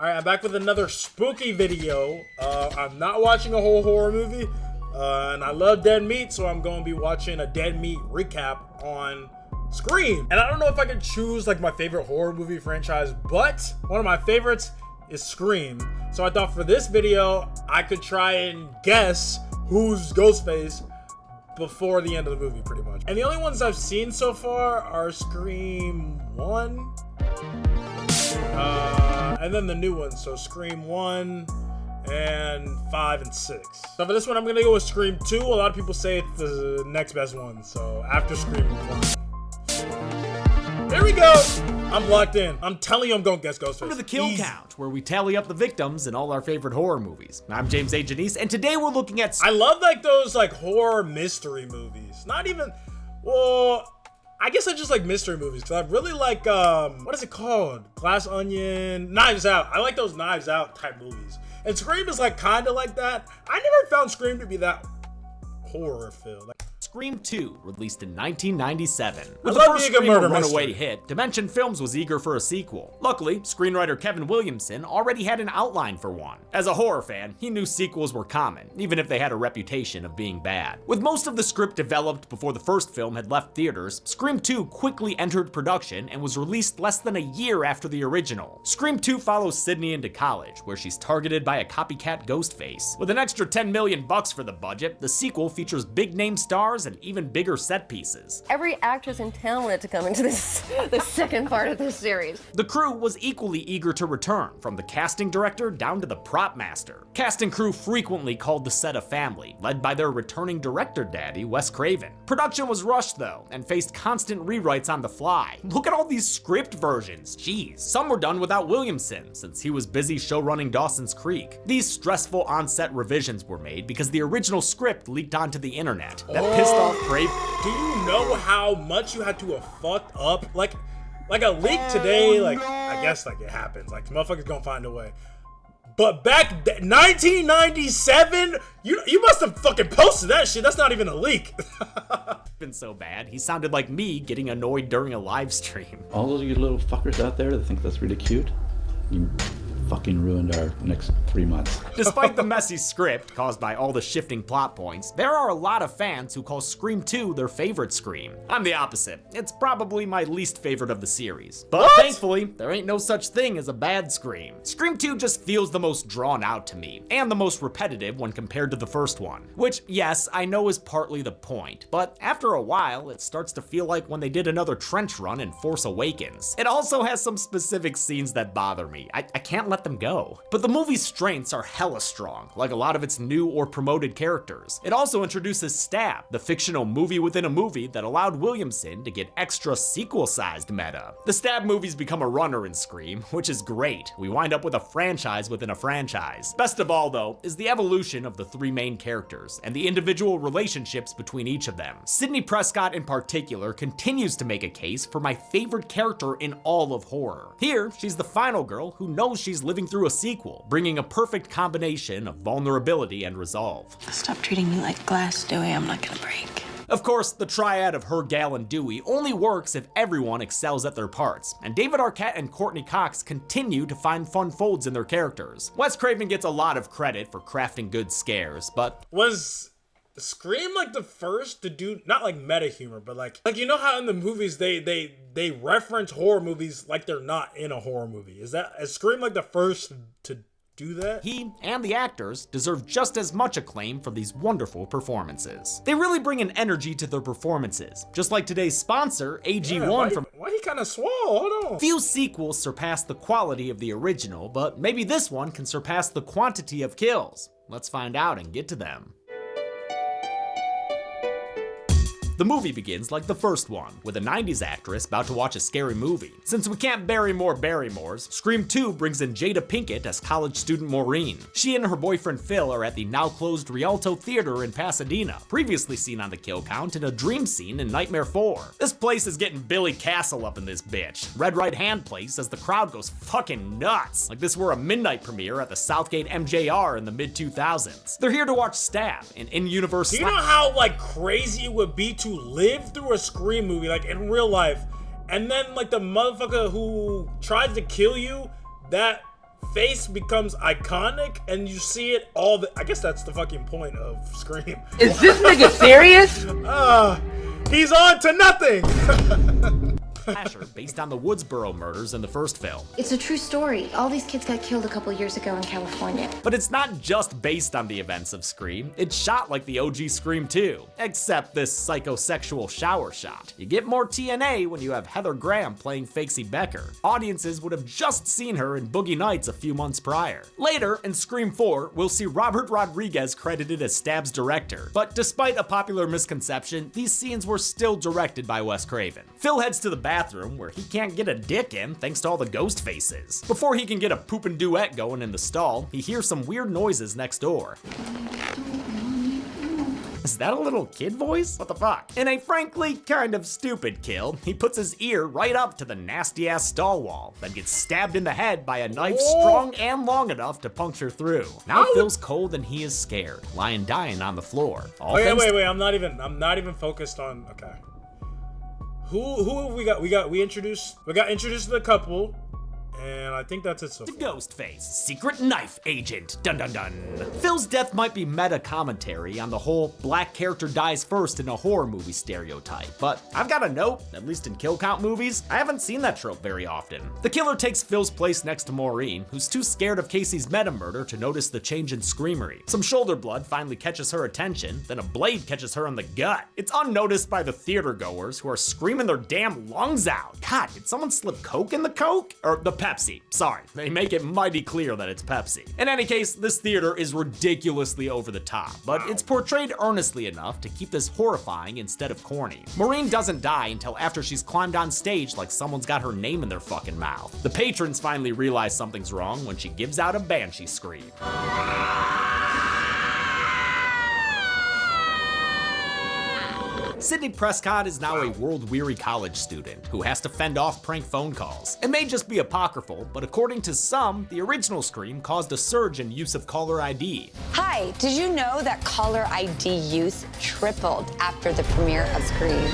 Alright, I'm back with another spooky video. I'm not watching a whole horror movie, and I love dead meat, so I'm going to be watching a dead meat recap on Scream. And I don't know if I can choose like my favorite horror movie franchise, but one of my favorites is Scream. So I thought for this video, I could try and guess who's Ghostface before the end of the movie, pretty much. And the only ones I've seen so far are Scream 1, and then the new ones, so Scream 1 and 5 and 6. So for this one, I'm gonna go with Scream 2. A lot of people say it's the next best one, so after Scream 1. Here we go! I'm locked in. I'm telling you I'm going to guess Ghostface. Welcome to the Kill Count, where we tally up the victims in all our favorite horror movies. I'm James A. Janice, and today we're looking at... I love like those like horror mystery movies. Not even... Well... I guess I just like mystery movies because I really like, what is it called? Glass Onion, Knives Out. I like those Knives Out type movies. And Scream is like kind of like that. I never found Scream to be that horror filled. Like, Scream 2, released in 1997. With I the love first being a Scream murder runaway mystery. hit, Dimension Films was eager for a sequel. Luckily, screenwriter Kevin Williamson already had an outline for one. As a horror fan, he knew sequels were common, even if they had a reputation of being bad. With most of the script developed before the first film had left theaters, Scream 2 quickly entered production and was released less than a year after the original. Scream 2 follows Sydney into college, where she's targeted by a copycat Ghostface. With an extra $10 million for the budget, the sequel features big-name stars and even bigger set pieces. Every actress in town wanted to come into this, the second part of this series. The crew was equally eager to return, from the casting director down to the prop master. Cast and crew frequently called the set a family, led by their returning director daddy, Wes Craven. Production was rushed though, and faced constant rewrites on the fly. Look at all these script versions, jeez. Some were done without Williamson, since he was busy showrunning Dawson's Creek. These stressful on-set revisions were made because the original script leaked onto the internet. That pissed off Craven. do you know how much you had to have fucked up? Like a leak today, like, I guess like it happens. Like, motherfuckers gonna find a way. But back 1997, you must have fucking posted that shit. That's not even a leak. Been so bad, he sounded like me getting annoyed during a live stream. All of you little fuckers out there that think that's really cute, you fucking ruined our next 3 months. Despite the messy script caused by all the shifting plot points, there are a lot of fans who call Scream 2 their favorite Scream. I'm the opposite. It's probably my least favorite of the series. But thankfully, there ain't no such thing as a bad Scream. Scream 2 just feels the most drawn out to me, and the most repetitive when compared to the first one. Which, yes, I know is partly the point, but after a while, it starts to feel like when they did another trench run in Force Awakens. It also has some specific scenes that bother me. I can't let them go. But the movie's strengths are hella strong, like a lot of its new or promoted characters. It also introduces Stab, the fictional movie within a movie that allowed Williamson to get extra sequel-sized meta. The Stab movies become a runner in Scream, which is great. We wind up with a franchise within a franchise. Best of all, though, is the evolution of the three main characters and the individual relationships between each of them. Sidney Prescott in particular continues to make a case for my favorite character in all of horror. Here, she's the final girl who knows she's living through a sequel, bringing a perfect combination of vulnerability and resolve. Stop treating me like glass, Dewey. I'm not gonna break. Of course, the triad of her, Gal, and Dewey only works if everyone excels at their parts, and David Arquette and Courtney Cox continue to find fun folds in their characters. Wes Craven gets a lot of credit for crafting good scares, but... Was Scream like the first to do, not like meta humor, but like you know how in the movies they reference horror movies like they're not in a horror movie? Is Scream like the first to do that? He and the actors deserve just as much acclaim for these wonderful performances. They really bring an energy to their performances, just like today's sponsor, AG1 Why he kind of swole? Hold on. Few sequels surpass the quality of the original, but maybe this one can surpass the quantity of kills. Let's find out and get to them. The movie begins like the first one, with a 90s actress about to watch a scary movie. Since we can't bury more Barrymores, Scream 2 brings in Jada Pinkett as college student Maureen. She and her boyfriend Phil are at the now-closed Rialto Theater in Pasadena, previously seen on the kill count in a dream scene in Nightmare 4. This place is getting Billy Castle up in this bitch. Red Right Hand plays as the crowd goes fucking nuts, like this were a midnight premiere at the Southgate MJR in the mid-2000s. They're here to watch Stab, an in-universe... Do you know how like crazy it would be to live through a Scream movie, like in real life, and then like the motherfucker who tries to kill you, that face becomes iconic and you see it all the. I guess that's the fucking point of Scream. Is this nigga serious? He's on to nothing. Slasher based on the Woodsboro murders in the first film. It's a true story. All these kids got killed a couple years ago in California. But it's not just based on the events of Scream, it's shot like the OG Scream 2, except this psychosexual shower shot. You get more TNA when you have Heather Graham playing Fakesy Becker. Audiences would have just seen her in Boogie Nights a few months prior. Later, in Scream 4, we'll see Robert Rodriguez credited as Stab's director, but despite a popular misconception, these scenes were still directed by Wes Craven. Phil heads to the bathroom where he can't get a dick in thanks to all the ghost faces. Before he can get a poopin' duet going in the stall, he hears some weird noises next door. Is that a little kid voice? What the fuck? In a frankly kind of stupid kill, he puts his ear right up to the nasty ass stall wall, then gets stabbed in the head by a knife strong and long enough to puncture through. Now Phil's cold and he is scared, lying dying on the floor. Wait, I'm not even focused on, okay. Who have we got? We got introduced to the couple, and I think that's it so far. Ghostface, secret knife agent, dun dun dun. Phil's death might be meta commentary on the whole black character dies first in a horror movie stereotype, but I've got a note, at least in kill count movies, I haven't seen that trope very often. The killer takes Phil's place next to Maureen, who's too scared of Casey's meta murder to notice the change in screamery. Some shoulder blood finally catches her attention, then a blade catches her in the gut. It's unnoticed by the theater goers who are screaming their damn lungs out. God, did someone slip Coke in the Coke? Or the Pepsi, sorry. They make it mighty clear that it's Pepsi. In any case, this theater is ridiculously over the top, but it's portrayed earnestly enough to keep this horrifying instead of corny. Maureen doesn't die until after she's climbed on stage like someone's got her name in their fucking mouth. The patrons finally realize something's wrong when she gives out a banshee scream. Sidney Prescott is now a world-weary college student who has to fend off prank phone calls. It may just be apocryphal, but according to some, the original Scream caused a surge in use of caller ID. Hi, did you know that caller ID use tripled after the premiere of Scream?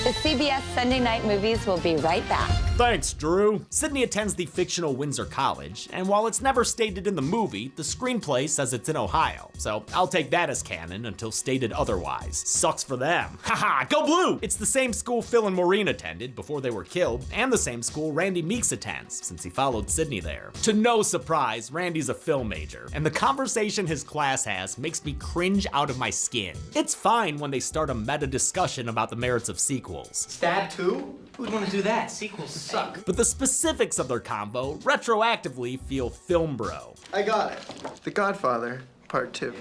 The CBS Sunday night movies will be right back. Thanks, Drew. Sydney attends the fictional Windsor College, and while it's never stated in the movie, the screenplay says it's in Ohio, so I'll take that as canon until stated otherwise. Sucks for them. Haha, go blue! It's the same school Phil and Maureen attended before they were killed, and the same school Randy Meeks attends, since he followed Sydney there. To no surprise, Randy's a film major, and the conversation his class has makes me cringe out of my skin. It's fine when they start a meta discussion about the merits of sequels. Stab 2? Who'd want to do that? Sequels suck. But the specifics of their combo retroactively feel film bro. I got it. The Godfather, Part 2.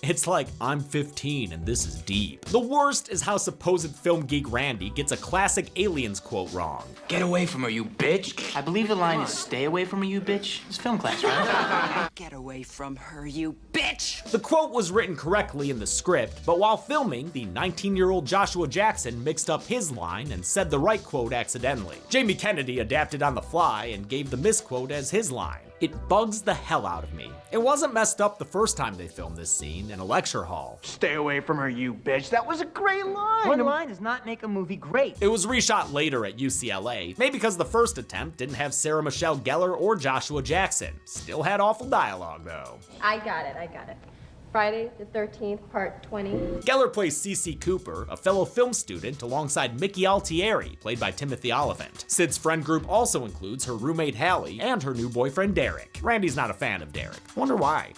It's like, I'm 15 and this is deep. The worst is how supposed film geek Randy gets a classic Aliens quote wrong. Get away from her, you bitch. I believe the line is stay away from her, you bitch. It's film class, right? Get away from her, you bitch! The quote was written correctly in the script, but while filming, the 19-year-old Joshua Jackson mixed up his line and said the right quote accidentally. Jamie Kennedy adapted on the fly and gave the misquote as his line. It bugs the hell out of me. It wasn't messed up the first time they filmed this scene in a lecture hall. Stay away from her, you bitch. That was a great line. One line does not make a movie great. It was reshot later at UCLA, maybe because the first attempt didn't have Sarah Michelle Gellar or Joshua Jackson. Still had awful dialogue though. I got it. Friday the 13th, part 20. Gellar plays Cece Cooper, a fellow film student, alongside Mickey Altieri, played by Timothy Oliphant. Sid's friend group also includes her roommate Hallie and her new boyfriend Derek. Randy's not a fan of Derek. Wonder why.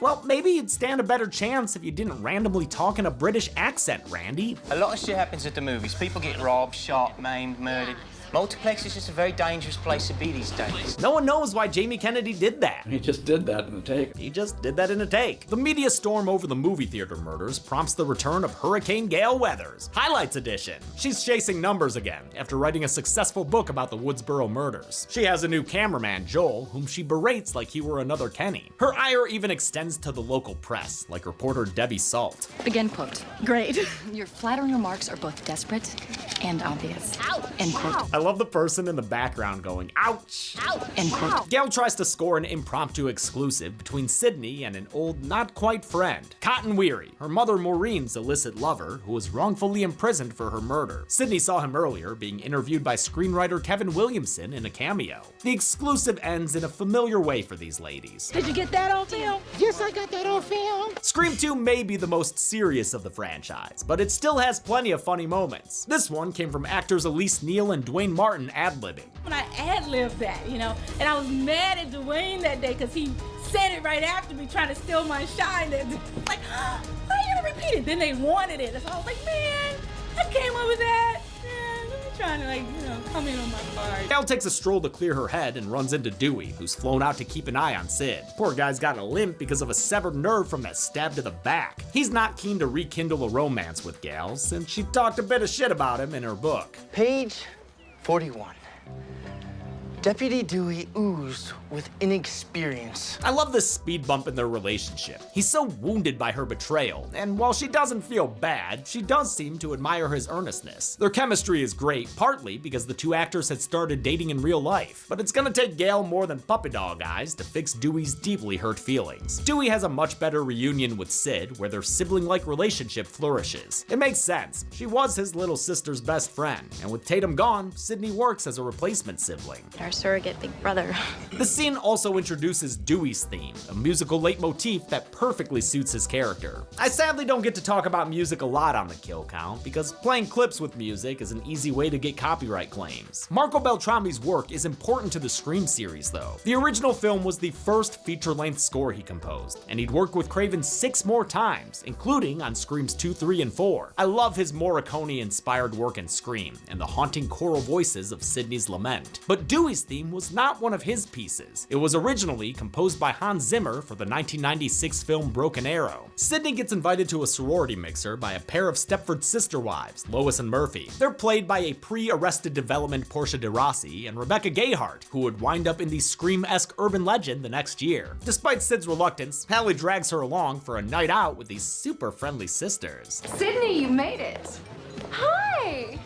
Well, maybe you'd stand a better chance if you didn't randomly talk in a British accent, Randy. A lot of shit happens at the movies. People get robbed, shot, maimed, murdered. Multiplex is just a very dangerous place to be these days. No one knows why Jamie Kennedy did that. He just did that in the take. He just did that in a take. The media storm over the movie theater murders prompts the return of Hurricane Gale Weathers, Highlights Edition. She's chasing numbers again after writing a successful book about the Woodsboro murders. She has a new cameraman, Joel, whom she berates like he were another Kenny. Her ire even extends to the local press, like reporter Debbie Salt. Begin quote. Great. Your flattering remarks are both desperate and obvious. End quote. I love the person in the background going, ouch! Ouch! Gail tries to score an impromptu exclusive between Sydney and an old, not quite friend, Cotton Weary, her mother Maureen's illicit lover, who was wrongfully imprisoned for her murder. Sydney saw him earlier being interviewed by screenwriter Kevin Williamson in a cameo. The exclusive ends in a familiar way for these ladies. Did you get that on film? Yes, I got that on film. Scream 2 may be the most serious of the franchise, but it still has plenty of funny moments. This one came from actors Elise Neal and Dwayne Martin ad-libbing. When I ad-libbed that, you know, and I was mad at Dwayne that day because he said it right after me trying to steal my shine. And like, how are you gonna repeat it? Then they wanted it. So I was like, man, I came up with that. Trying to, like, you know, come in on my part. Gail takes a stroll to clear her head and runs into Dewey, who's flown out to keep an eye on Sid. Poor guy's got a limp because of a severed nerve from that stab to the back. He's not keen to rekindle a romance with Gail, since she talked a bit of shit about him in her book. Page 41. Deputy Dewey oozed with inexperience. I love this speed bump in their relationship. He's so wounded by her betrayal, and while she doesn't feel bad, she does seem to admire his earnestness. Their chemistry is great, partly because the two actors had started dating in real life, but it's gonna take Gail more than puppy dog eyes to fix Dewey's deeply hurt feelings. Dewey has a much better reunion with Sid, where their sibling-like relationship flourishes. It makes sense. She was his little sister's best friend, and with Tatum gone, Sydney works as a replacement sibling. Our surrogate big brother. The scene also introduces Dewey's theme, a musical leitmotif that perfectly suits his character. I sadly don't get to talk about music a lot on the kill count, because playing clips with music is an easy way to get copyright claims. Marco Beltrami's work is important to the Scream series though. The original film was the first feature-length score he composed, and he'd worked with Craven 6 more times, including on Screams 2, 3, and 4. I love his Morricone-inspired work in Scream, and the haunting choral voices of Sidney's lament. But Dewey's theme was not one of his pieces. It was originally composed by Hans Zimmer for the 1996 film Broken Arrow. Sydney gets invited to a sorority mixer by a pair of Stepford sister wives, Lois and Murphy. They're played by a pre-Arrested Development Portia de Rossi and Rebecca Gayheart, who would wind up in the Scream-esque urban legend the next year. Despite Sid's reluctance, Hallie drags her along for a night out with these super friendly sisters. Sydney, you made it. Hi.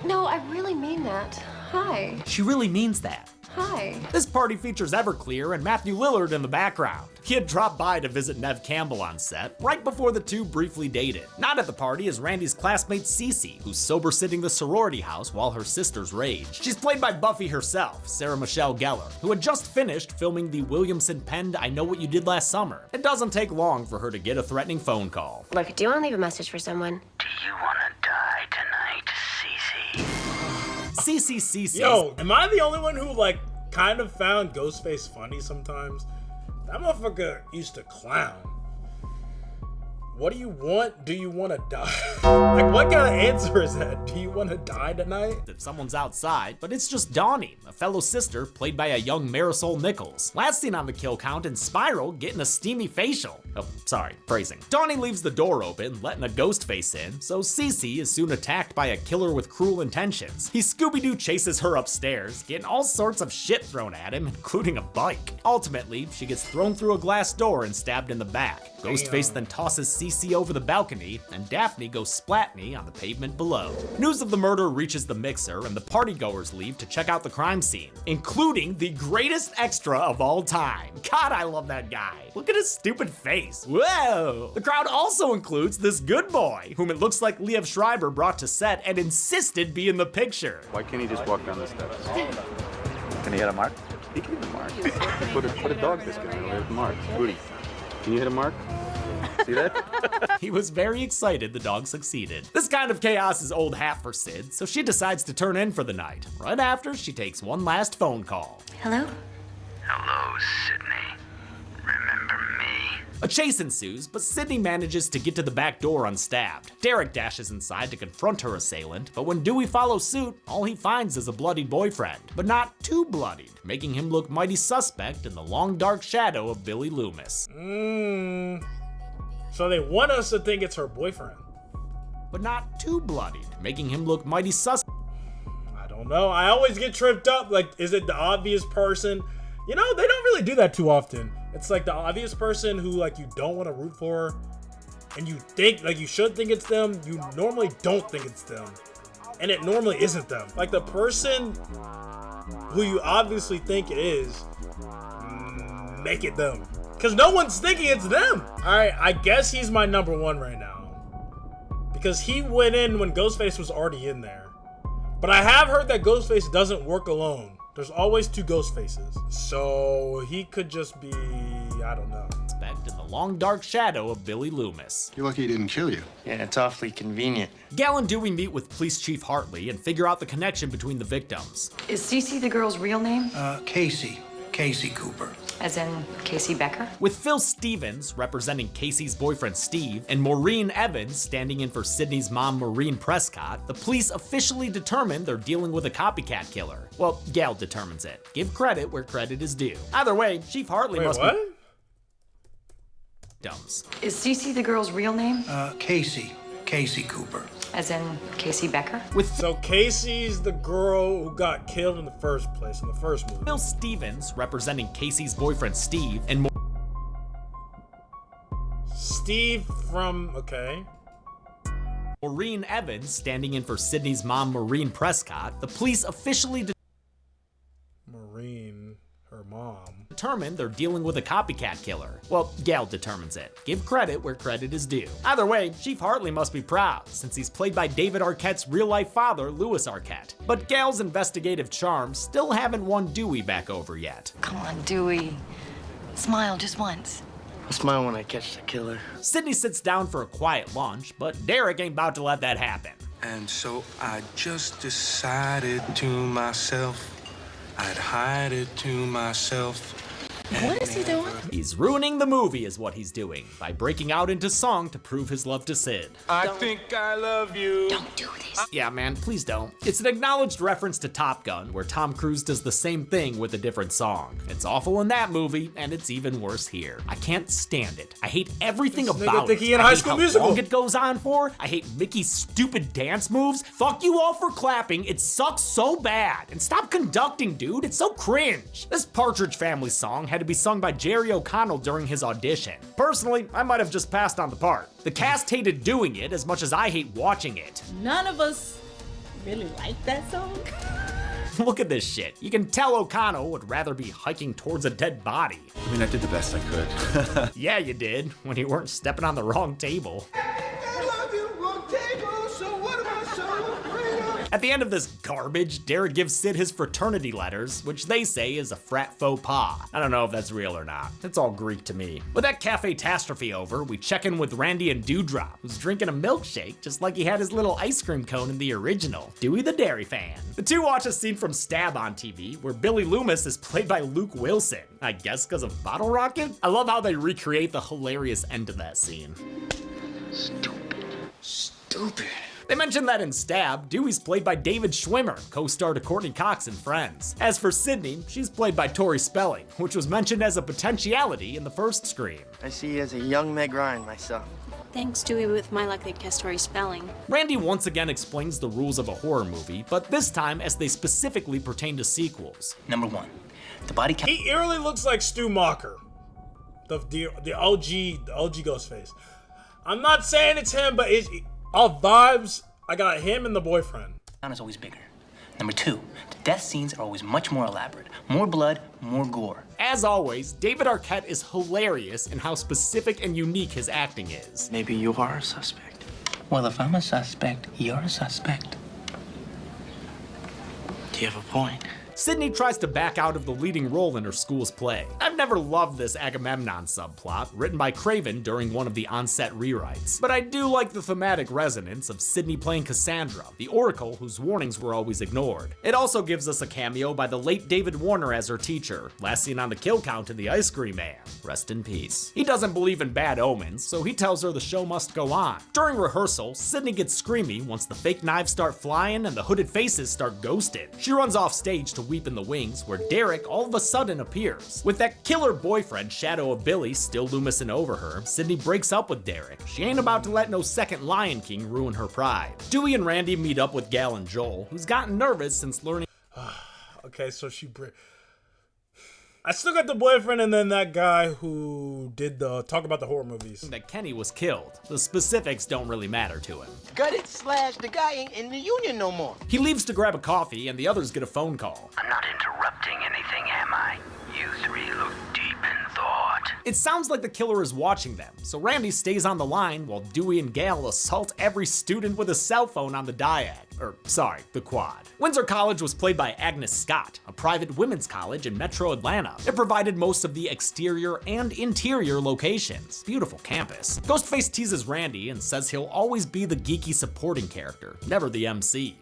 No, I really mean that. Hi. She really means that. Hi. This party features Everclear and Matthew Lillard in the background. He had dropped by to visit Nev Campbell on set, right before the two briefly dated. Not at the party is Randy's classmate Cece, who's sober-sitting the sorority house while her sisters rage. She's played by Buffy herself, Sarah Michelle Gellar, who had just finished filming the Williamson-penned I Know What You Did Last Summer. It doesn't take long for her to get a threatening phone call. Look, do you want to leave a message for someone? Do you want to die tonight, Cece? Yo, am I the only one who, like, kind of found Ghostface funny sometimes? That motherfucker used to clown. What do you want? Do you want to die? Like, what kind of answer is that? Do you want to die tonight? If someone's outside, but it's just Donnie, a fellow sister played by a young Marisol Nichols. Last seen on the kill count in Spiral, getting a steamy facial. Oh, sorry, phrasing. Donnie leaves the door open, letting a ghost face in, so Cece is soon attacked by a killer with cruel intentions. He Scooby-Doo chases her upstairs, getting all sorts of shit thrown at him, including a bike. Ultimately, she gets thrown through a glass door and stabbed in the back. Ghostface then tosses Cece over the balcony, and Daphne goes splatney on the pavement below. News of the murder reaches the mixer, and the partygoers leave to check out the crime scene, including the greatest extra of all time. God, I love that guy. Look at his stupid face. Whoa! The crowd also includes this good boy, whom it looks like Liev Schreiber brought to set and insisted be in the picture. Why can't he just walk down the steps? Can he hit a mark? He can hit a mark. put a dog biscuit in there with mark. Rudy, can you hit a mark? See that? He was very excited the dog succeeded. This kind of chaos is old hat for Sid, so she decides to turn in for the night, right after she takes one last phone call. Hello? Hello, Sydney. Remember me? A chase ensues, but Sydney manages to get to the back door unstabbed. Derek dashes inside to confront her assailant, but when Dewey follows suit, all he finds is a bloodied boyfriend, but not too bloodied, making him look mighty suspect in the long dark shadow of Billy Loomis. So they want us to think it's her boyfriend. But not too bloodied, making him look mighty suspect. I don't know. I always get tripped up. Like, is it the obvious person? You know, they don't really do that too often. It's like the obvious person who, like, you don't want to root for, and you think, like, you should think it's them. You normally don't think it's them. and it normally isn't them. Like the person who you obviously think it is, make it them. Because no one's thinking it's them. Alright, I guess he's my number one right now. Because he went in when Ghostface was already in there. But I have heard that Ghostface doesn't work alone. There's always two Ghostfaces. So he could just be, I don't know. In the long dark shadow of Billy Loomis. You're lucky he didn't kill you. Yeah, it's awfully convenient. Gal and Dewey meet with Police Chief Hartley and figure out the connection between the victims. Is Cece the girl's real name? Casey. Casey Cooper. As in Casey Becker? With Phil Stevens representing Casey's boyfriend Steve and Maureen Evans standing in for Sydney's mom Maureen Prescott, the police officially determine they're dealing with a copycat killer. Well, Gal determines it. Give credit where credit is due. Either way, Chief Hartley must be victims. Is Cece the girl's real name? Casey. Casey Cooper. As in Casey Becker? So Casey's the girl who got killed in the first place, in the first movie. Phil Stevens representing Casey's boyfriend Steve and Steve from, okay. Maureen Evans standing in for Sydney's mom Maureen Prescott, the police officially Maureen, her mom. Determined they're dealing with a copycat killer. Well, Gal determines it. Give credit where credit is due. Either way, Chief Hartley must be proud, since he's played by David Arquette's real-life father, Louis Arquette. But Gal's investigative charms still haven't won Dewey back over yet. Come on, Dewey. Smile just once. I'll smile when I catch the killer. Sydney sits down for a quiet lunch, but Derek ain't about to let that happen. And so I just decided to myself, I'd hide it to myself. What is he doing? He's ruining the movie is what he's doing by breaking out into song to prove his love to Sid. I think I love you. Don't do this. Yeah, man, please don't. It's an acknowledged reference to Top Gun, where Tom Cruise does the same thing with a different song. It's awful in that movie, and it's even worse here. I can't stand it. I hate everything about it. I hate how long it goes on for. I hate Mickey's stupid dance moves. Fuck you all for clapping. It sucks so bad. And stop conducting, dude. It's so cringe. This Partridge Family song had to be sung by Jerry O'Connell during his audition. Personally, I might have just passed on the part. The cast hated doing it as much as I hate watching it. None of us really like that song. Look at this shit. You can tell O'Connell would rather be hiking towards a dead body. I mean, I did the best I could. Yeah, you did, when you weren't stepping on the wrong table. At the end of this garbage, Derek gives Sid his fraternity letters, which they say is a frat faux pas. I don't know if that's real or not. It's all Greek to me. With that cafe-tastrophe over, we check in with Randy and Dewdrop, who's drinking a milkshake just like he had his little ice cream cone in the original. Dewey the Dairy Fan. The two watch a scene from Stab on TV, where Billy Loomis is played by Luke Wilson. I guess because of Bottle Rocket? I love how they recreate the hilarious end to that scene. Stupid. They mentioned that in Stab, Dewey's played by David Schwimmer, co-star to Courtney Cox in Friends. As for Sydney, she's played by Tori Spelling, which was mentioned as a potentiality in the first Scream. I see you as a young Meg Ryan myself. Thanks, Dewey. With my luck, they'd cast Tori Spelling. Randy once again explains the rules of a horror movie, but this time as they specifically pertain to sequels. Number one, the body count. He eerily looks like Stu Macher, the OG Ghostface. I'm not saying it's him, but it's all vibes. I got him and the boyfriend. Count is always bigger. Number two, the death scenes are always much more elaborate. More blood, more gore. As always, David Arquette is hilarious in how specific and unique his acting is. Maybe you are a suspect. Well, if I'm a suspect, you're a suspect. Do you have a point? Sydney tries to back out of the leading role in her school's play. I've never loved this Agamemnon subplot, written by Craven during one of the on-set rewrites. But I do like the thematic resonance of Sydney playing Cassandra, the Oracle whose warnings were always ignored. It also gives us a cameo by the late David Warner as her teacher, last seen on the kill count in The Ice Cream Man. Rest in peace. He doesn't believe in bad omens, so he tells her the show must go on. During rehearsal, Sydney gets screamy once the fake knives start flying and the hooded faces start ghosting. She runs off stage to weep in the wings, where Derek all of a sudden appears. With that killer boyfriend, Shadow of Billy, still Loomising over her, Sydney breaks up with Derek. She ain't about to let no second Lion King ruin her pride. Dewey and Randy meet up with Gal and Joel, who's gotten nervous since learning. Okay, so I still got the boyfriend and then that guy who did the talk about the horror movies. That Kenny was killed. The specifics don't really matter to him. Gutted slash the guy ain't in the union no more. He leaves to grab a coffee and the others get a phone call. I'm not interrupting anything, am I? You three look deep in thought. It sounds like the killer is watching them, so Randy stays on the line while Dewey and Gale assault every student with a cell phone on the diag. The quad. Windsor College was played by Agnes Scott, a private women's college in metro Atlanta. It provided most of the exterior and interior locations. Beautiful campus. Ghostface teases Randy and says he'll always be the geeky supporting character, never the MC.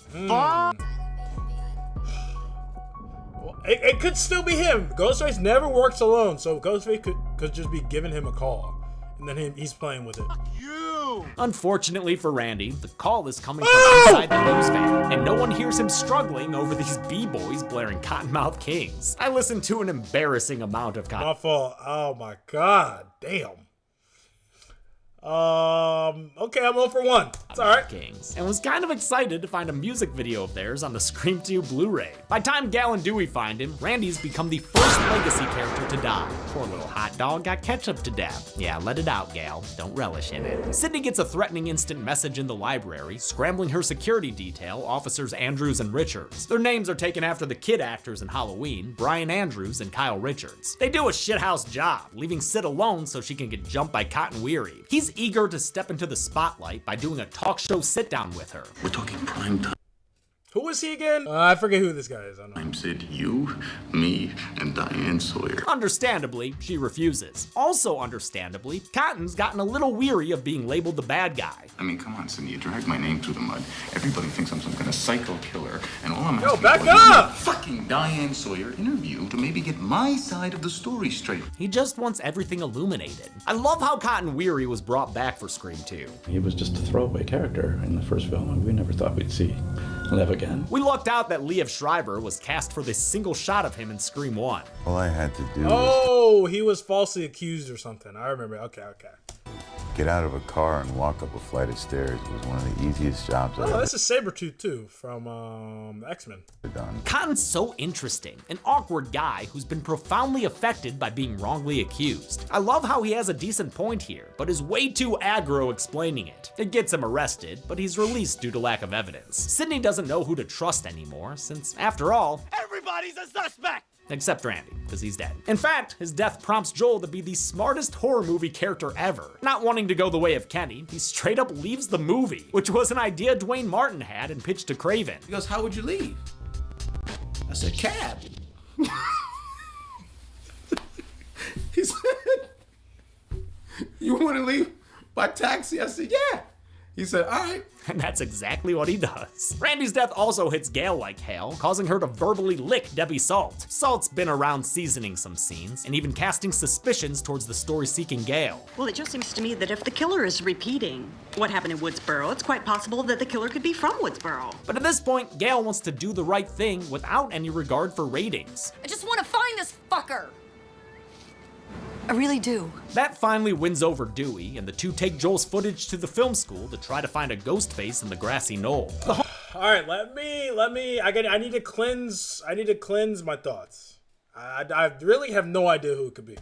It could still be him. Ghostface never works alone, so Ghostface could just be giving him a call, and then he's playing with it. Unfortunately for Randy, the call is coming from inside the news van, and no one hears him struggling over these b-boys blaring Cottonmouth Kings. I listened to an embarrassing amount of My fault. Oh my god, damn. Okay, I'm 0 for 1. It's alright. Kings, and was kind of excited to find a music video of theirs on the Scream 2 Blu-ray. By the time Gal and Dewey find him, Randy's become the first legacy character to die. Poor little hot dog got ketchup to death. Yeah, let it out, Gal. Don't relish in it. Sydney gets a threatening instant message in the library, scrambling her security detail, Officers Andrews and Richards. Their names are taken after the kid actors in Halloween, Brian Andrews and Kyle Richards. They do a shithouse job, leaving Sid alone so she can get jumped by Cotton Weary. He's eager to step into the spotlight by doing a talk show sit-down with her. We're talking prime time. Who is he again? I forget who this guy is. I don't know. I'm Sid, you, me, and Diane Sawyer. Understandably, she refuses. Also understandably, Cotton's gotten a little weary of being labeled the bad guy. I mean, come on, Cindy, you dragged my name through the mud. Everybody thinks I'm some kind of psycho killer, and all I'm asking back for up! is a fucking Diane Sawyer interview to maybe get my side of the story straight. He just wants everything illuminated. I love how Cotton Weary was brought back for Scream 2. He was just a throwaway character in the first film, and we never thought we'd see live again. We lucked out that Liev Schreiber was cast for this single shot of him in Scream 1. All I had to do was... he was falsely accused or something. I remember. Okay. Get out of a car and walk up a flight of stairs. It was one of the easiest jobs I've ever this is Sabretooth too, from X-Men. done. Cotton's so interesting, an awkward guy who's been profoundly affected by being wrongly accused. I love how he has a decent point here, but is way too aggro explaining it. It gets him arrested, but he's released due to lack of evidence. Sydney doesn't know who to trust anymore, since after all, Everybody's a suspect! except Randy, because he's dead. In fact, his death prompts Joel to be the smartest horror movie character ever. Not wanting to go the way of Kenny, he straight up leaves the movie, which was an idea Dwayne Martin had and pitched to Craven. He goes, how would you leave? I said, cab. He said, you want to leave by taxi? I said, yeah. He said, all right. And that's exactly what he does. Randy's death also hits Gale like hell, causing her to verbally lick Debbie Salt. Salt's been around seasoning some scenes, and even casting suspicions towards the story-seeking Gale. Well, it just seems to me that if the killer is repeating what happened in Woodsboro, it's quite possible that the killer could be from Woodsboro. But at this point, Gale wants to do the right thing without any regard for ratings. I just want to find this fucker. I really do. That finally wins over Dewey, and the two take Joel's footage to the film school to try to find a ghost face in the grassy knoll. All right, let me. I need to cleanse my thoughts. I really have no idea who it could be.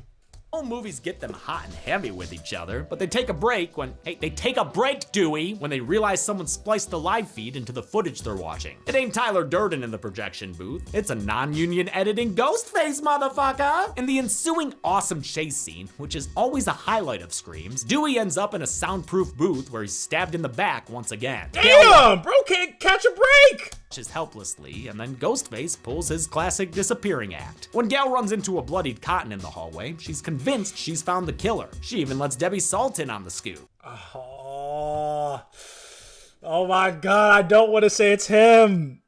All movies get them hot and heavy with each other, but they take a break when, hey, they take a break, Dewey, when they realize someone spliced the live feed into the footage they're watching. It ain't Tyler Durden in the projection booth. It's a non-union editing Ghostface, motherfucker! In the ensuing awesome chase scene, which is always a highlight of Screams, Dewey ends up in a soundproof booth where he's stabbed in the back once again. Damn, bro can't catch a break! Helplessly, and then Ghostface pulls his classic disappearing act. When Gal runs into a bloodied Cotton in the hallway, she's convinced she's found the killer. She even lets Debbie Salt in on the scoop. Oh my god, I don't want to say it's him.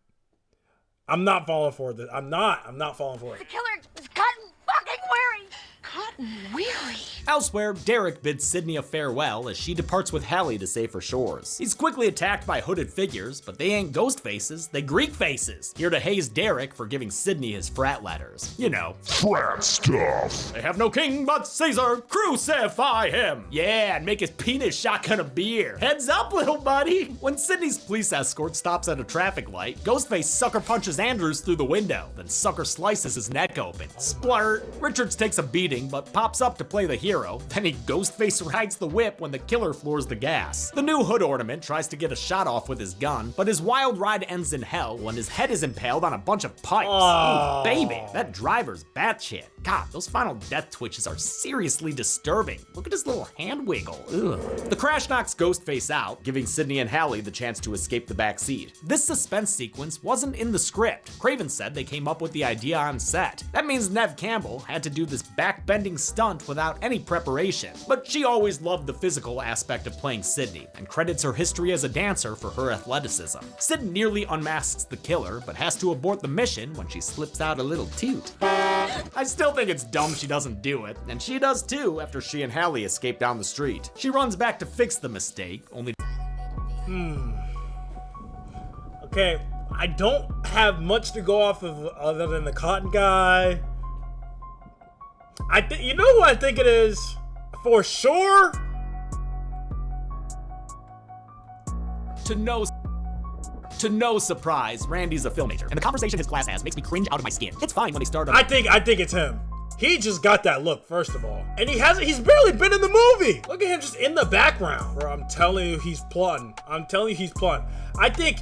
I'm not falling for this. I'm not falling for it. The killer is Cotton fucking Weary. Cotton Really? Elsewhere, Derek bids Sydney a farewell as she departs with Hallie to safer shores. He's quickly attacked by hooded figures, but they ain't ghost faces, they Greek faces, here to haze Derek for giving Sydney his frat letters. You know, frat stuff. They have no king but Caesar, crucify him! Yeah, and make his penis shotgun a beer. Heads up, little buddy! When Sydney's police escort stops at a traffic light, Ghostface sucker punches Andrews through the window, then sucker slices his neck open. Splurt! Richards takes a beating, but pops up to play the hero. Then he Ghostface rides the whip when the killer floors the gas. The new hood ornament tries to get a shot off with his gun, but his wild ride ends in hell when his head is impaled on a bunch of pipes. Ooh, baby, that driver's batshit. God, those final death twitches are seriously disturbing. Look at his little hand wiggle. Ugh. The crash knocks Ghostface out, giving Sydney and Hallie the chance to escape the back seat. This suspense sequence wasn't in the script. Craven said they came up with the idea on set. That means Neve Campbell had to do this back-bending stunt without any preparation. But she always loved the physical aspect of playing Sydney, and credits her history as a dancer for her athleticism. Sid nearly unmasks the killer, but has to abort the mission when she slips out a little toot. I still think it's dumb she doesn't do it, and she does too after she and Hallie escape down the street. She runs back to fix the mistake, only Okay, I don't have much to go off of other than the cotton guy. You know who I think it is? For sure? To no surprise, Randy's a film major, and the conversation his class has makes me cringe out of my skin. It's fine when they start. I think it's him. He just got that look, first of all. And he's barely been in the movie. Look at him just in the background. Bro, I'm telling you, he's plotting. I think,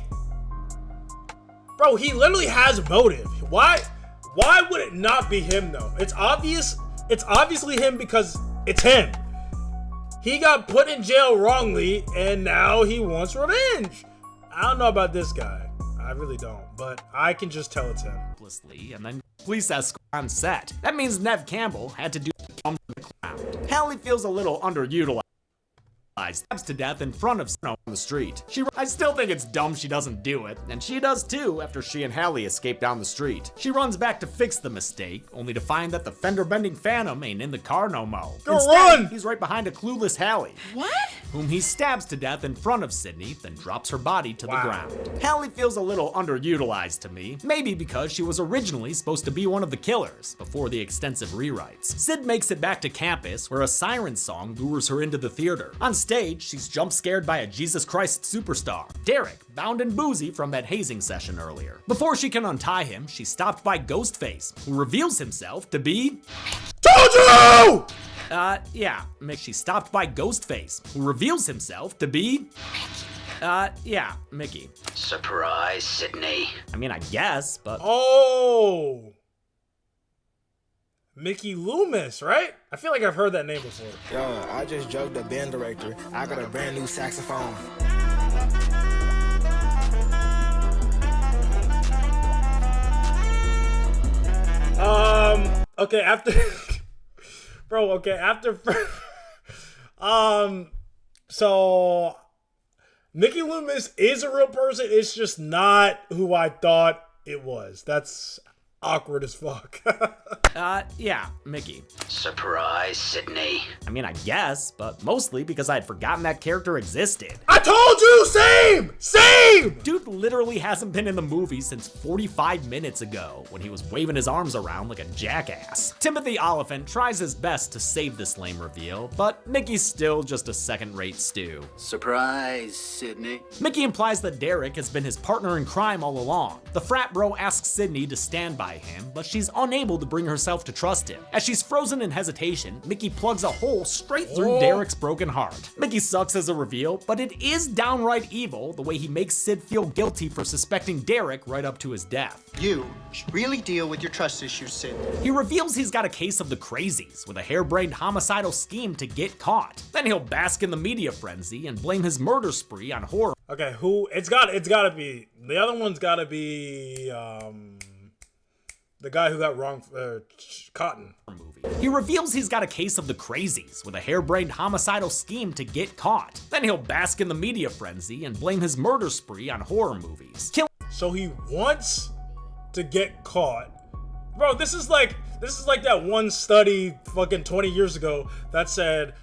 bro, he literally has motive. Why would it not be him though? It's obviously him because it's him. He got put in jail wrongly and now he wants revenge. I don't know about this guy. I really don't, but I can just tell it's him. And then police escort on set. That means Neve Campbell had to do the crowd. Hallie feels a little underutilized. Stabs to death in front of Snow on the street. I still think it's dumb she doesn't do it, and she does too after she and Hallie escape down the street. She runs back to fix the mistake, only to find that the fender-bending Phantom ain't in the car no mo. Instead, he's right behind a clueless Hallie. What? Whom he stabs to death in front of Sydney, then drops her body to the ground. Hallie feels a little underutilized to me, maybe because she was originally supposed to be one of the killers, before the extensive rewrites. Sid makes it back to campus, where a siren song lures her into the theater. On stage, she's jump scared by a Jesus Christ superstar, Derek, bound and boozy from that hazing session earlier. Before she can untie him, she's stopped by Ghostface, who reveals himself to be... Told you! Yeah, she's stopped by Ghostface, who reveals himself to be... yeah, Mickey. Surprise, Sydney. I mean, I guess, but... Oh! Mickey Loomis, right? I feel like I've heard that name before. Yo, I just joked the band director. I got a brand new saxophone. Okay, after... Bro, okay, after... So... Mickey Loomis is a real person, it's just not who I thought it was. That's awkward as fuck. Yeah, Mickey. Surprise, Sydney. I mean, I guess, but mostly because I'd forgotten that character existed. I told you! Same! Dude literally hasn't been in the movie since 45 minutes ago, when he was waving his arms around like a jackass. Timothy Oliphant tries his best to save this lame reveal, but Mickey's still just a second-rate stew. Surprise, Sydney. Mickey implies that Derek has been his partner in crime all along. The frat bro asks Sydney to stand by him, but she's unable to bring herself to trust him. As she's frozen in hesitation, Mickey plugs a hole straight through Derek's broken heart. Mickey sucks as a reveal, but it is downright evil the way he makes Sid feel guilty for suspecting Derek right up to his death. You should really deal with your trust issues, Sid. He reveals he's got a case of the crazies with a harebrained homicidal scheme to get caught. Then he'll bask in the media frenzy and blame his murder spree on horror. Okay, who? It's gotta be. The other one's gotta be, the guy who got wrong, Cotton. He reveals he's got a case of the crazies with a harebrained homicidal scheme to get caught. Then he'll bask in the media frenzy and blame his murder spree on horror movies. So he wants to get caught, Bro, this is like that one study fucking 20 years ago that said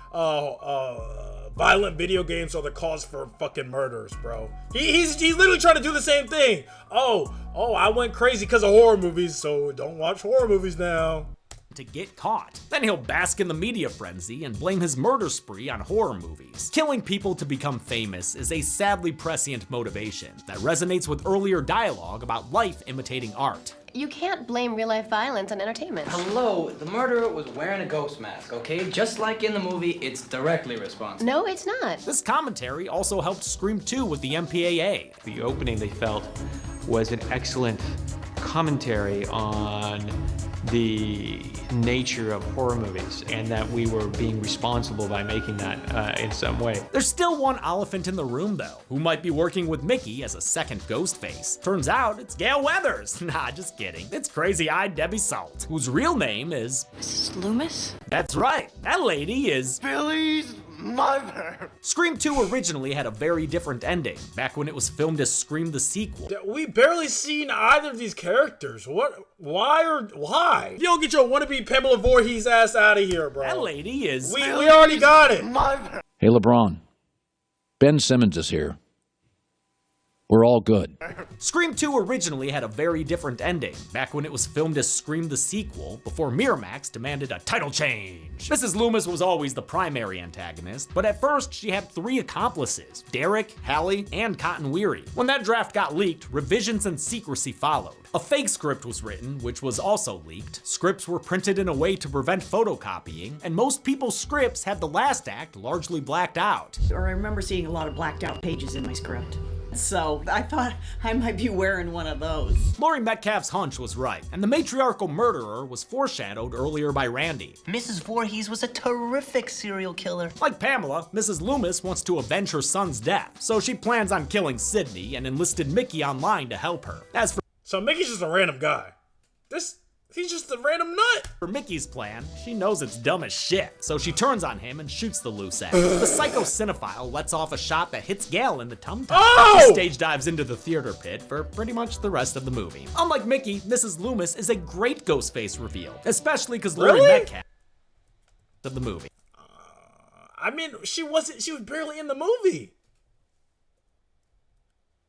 violent video games are the cause for fucking murders, bro. He's literally trying to do the same thing. Oh, I went crazy because of horror movies, so don't watch horror movies now. To get caught. Then he'll bask in the media frenzy and blame his murder spree on horror movies. Killing people to become famous is a sadly prescient motivation that resonates with earlier dialogue about life imitating art. You can't blame real-life violence on entertainment. Hello, the murderer was wearing a ghost mask, okay? Just like in the movie, it's directly responsible. No, it's not. This commentary also helped Scream 2 with the MPAA. The opening, they felt, was an excellent commentary on the nature of horror movies and that we were being responsible by making that in some way. There's still one elephant in the room though, who might be working with Mickey as a second Ghostface. Turns out it's Gale Weathers. Nah, just kidding. It's crazy-eyed Debbie Salt, whose real name is Mrs. Loomis? That's right, that lady is Billy's mother. Scream 2 originally had a very different ending, back when it was filmed as Scream the sequel. We barely seen either of these characters. What? Why? You don't get your wannabe Pamela Voorhees ass out of here, bro. That lady is... We already got it. Hey, LeBron. Ben Simmons is here. We're all good. Scream 2 originally had a very different ending, back when it was filmed as Scream the sequel, before Miramax demanded a title change. Mrs. Loomis was always the primary antagonist, but at first she had 3 accomplices, Derek, Hallie, and Cotton Weary. When that draft got leaked, revisions and secrecy followed. A fake script was written, which was also leaked. Scripts were printed in a way to prevent photocopying, and most people's scripts had the last act largely blacked out. Or I remember seeing a lot of blacked out pages in my script. So I thought I might be wearing one of those. Laurie Metcalf's hunch was right, and the matriarchal murderer was foreshadowed earlier by Randy. Mrs. Voorhees was a terrific serial killer. Like Pamela, Mrs. Loomis wants to avenge her son's death, so she plans on killing Sydney and enlisted Mickey online to help her. As for So Mickey's just a random guy. He's just a random nut. For Mickey's plan, she knows it's dumb as shit, so she turns on him and shoots the loose end. The psycho cinephile lets off a shot that hits Gale in the tum-tum. Oh! He stage dives into the theater pit for pretty much the rest of the movie. Unlike Mickey, Mrs. Loomis is a great Ghostface reveal, especially because Laurie Metcalf of the movie. I mean, she was barely in the movie.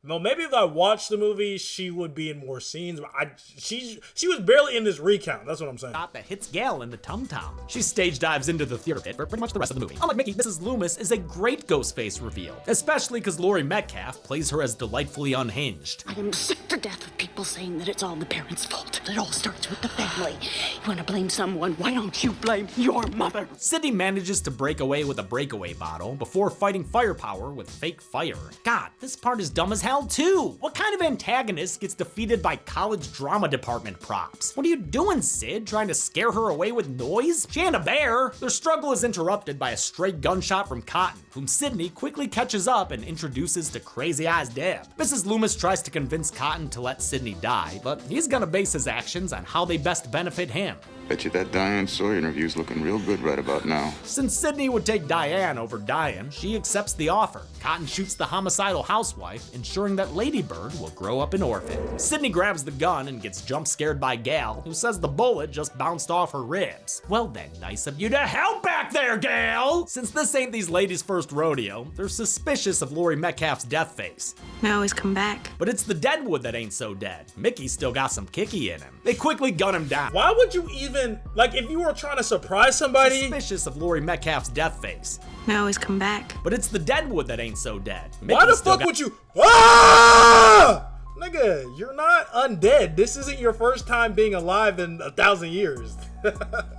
No, maybe if I watched the movie, she would be in more scenes. But she was barely in this recount. That's what I'm saying. Shot that hits Gale in the tum-tum. She stage dives into the theater pit for pretty much the rest of the movie. Unlike Mickey, Mrs. Loomis is a great Ghostface reveal, especially because Laurie Metcalf plays her as delightfully unhinged. I am sick to death of people saying that it's all the parents' fault. It all starts with the family. You want to blame someone, why don't you blame your mother? Sydney manages to break away with a breakaway bottle before fighting firepower with fake fire. God, this part is dumb as hell too. What kind of antagonist gets defeated by college drama department props? What are you doing, Sid? Trying to scare her away with noise? She ain't a bear. Their struggle is interrupted by a stray gunshot from Cotton, whom Sydney quickly catches up and introduces to Crazy Eyes Deb. Mrs. Loomis tries to convince Cotton to let Sydney die, but he's gonna base his actions on how they best benefit him. Bet you that Diane Sawyer interview's looking real good right about now. Since Sydney would take Diane over Diane, she accepts the offer. Cotton shoots the homicidal housewife, ensuring that Lady Bird will grow up an orphan. Sydney grabs the gun and gets jump scared by Gale, who says the bullet just bounced off her ribs. Well then, nice of you to help back there, Gale! Since this ain't these ladies' first rodeo, they're suspicious of Laurie Metcalf's death face. Now he's come back. But it's the Deadwood that ain't so dead. Mickey's still got some kicky in him. They quickly gun him down. Why would you even, like, if you were trying to surprise somebody? Suspicious of Laurie Metcalf's death face. Now he's come back. But it's the Deadwood that ain't so dead. Why the fuck would you? Ah! Nigga, you're not undead. This isn't your first time being alive in 1,000 years.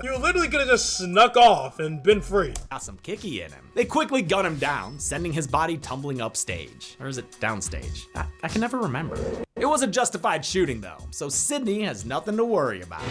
You literally could have just snuck off and been free. Got some kicky in him. They quickly gun him down, sending his body tumbling upstage. Or is it downstage? I can never remember. It was a justified shooting though, so Sydney has nothing to worry about.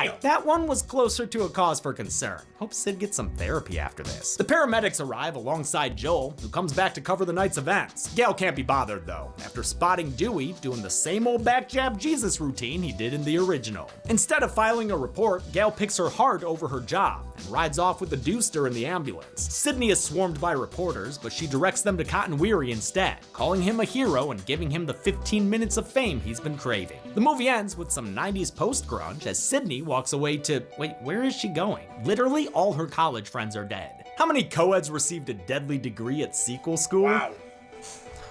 Damn. That one was closer to a cause for concern. Hope Sid gets some therapy after this. The paramedics arrive alongside Joel, who comes back to cover the night's events. Gale can't be bothered though, after spotting Dewey doing the same old back jab Jesus routine he did in the original. Instead of filing a report, Gale picks her heart over her job and rides off with the Deuster in the ambulance. Sydney is swarmed by reporters, but she directs them to Cotton Weary instead, calling him a hero and giving him the 15 minutes of fame he's been craving. The movie ends with some 90s post-grunge as Sydney walks away to, wait, where is she going? Literally all her college friends are dead. How many co-eds received a deadly degree at sequel school? Wow.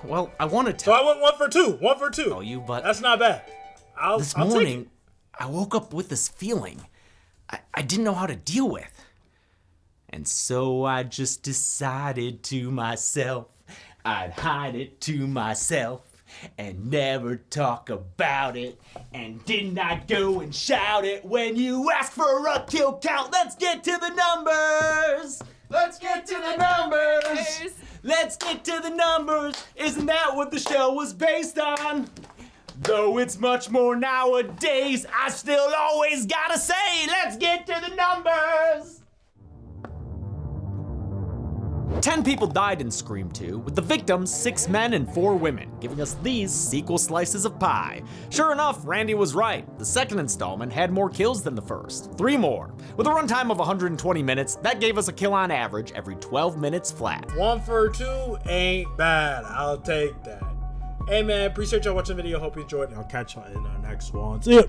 Well, I want to tell. So I went 1 for 2. 1 for 2. Oh, you but that's not bad. This I'll morning, take it. I woke up with this feeling I didn't know how to deal with. And so I just decided to myself, I'd hide it to myself and never talk about it. And didn't I go and shout it when you asked for a kill count? Let's get to the numbers. Let's get to the numbers. Let's get to the numbers. Isn't that what the show was based on? Though it's much more nowadays, I still always gotta say, let's get to the numbers. 10 people died in Scream 2, with the victims 6 men and 4 women, giving us these sequel slices of pie. Sure enough, Randy was right. The second installment had more kills than the first, 3 more. With a runtime of 120 minutes, that gave us a kill on average every 12 minutes flat. 1 for 2 ain't bad. I'll take that. Hey man, appreciate y'all watching the video. Hope you enjoyed, and I'll catch y'all in our next one. See ya.